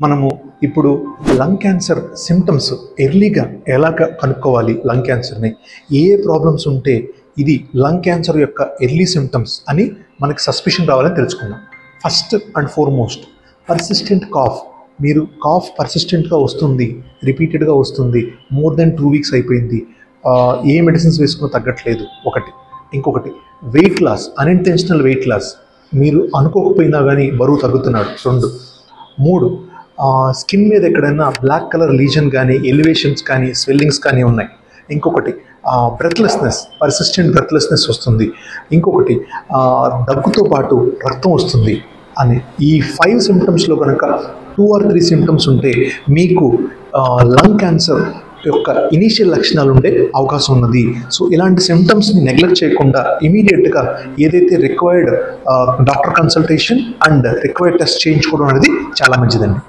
మనము ఇప్పుడు lung cancer symptoms ఎర్లీగా ఎలా కనుక్కోవాలి, లంగ్ క్యాన్సర్ని ఏ ప్రాబ్లమ్స్ ఉంటే ఇది లంగ్ క్యాన్సర్ యొక్క ఎర్లీ సిమ్టమ్స్ అని మనకి సస్పిషన్ రావాలని తెలుసుకుందాం. First and foremost persistent cough. మీరు కాఫ్ పర్సిస్టెంట్గా వస్తుంది, రిపీటెడ్గా వస్తుంది, మోర్ దెన్ 2 weeks అయిపోయింది, ఏ మెడిసిన్స్ వేసుకుని తగ్గట్లేదు ఒకటి. ఇంకొకటి weight loss, unintentional weight loss, మీరు అనుకోకపోయినా కానీ బరువు తగ్గుతున్నాడు. 2. 3 స్కిన్ మీద ఎక్కడైనా బ్లాక్ కలర్ లీజన్ కానీ, ఎలివేషన్స్ కానీ, స్వెల్లింగ్స్ కానీ ఉన్నాయి. ఇంకొకటి బ్రెత్లెస్నెస్, పర్సిస్టెంట్ బ్రెత్లెస్నెస్ వస్తుంది. ఇంకొకటి దగ్గుతో పాటు రక్తం వస్తుంది అని. ఈ 5 సిమ్టమ్స్లో కనుక 2 or 3 సిమ్టమ్స్ ఉంటే మీకు లంగ్ క్యాన్సర్ యొక్క ఇనీషియల్ లక్షణాలు ఉండే అవకాశం ఉన్నది. సో ఇలాంటి సిమ్టమ్స్ని నెగ్లెక్ట్ చేయకుండా ఇమీడియట్గా ఏదైతే required doctor consultation and required test చేయించుకోవడం అనేది చాలా మంచిదండి.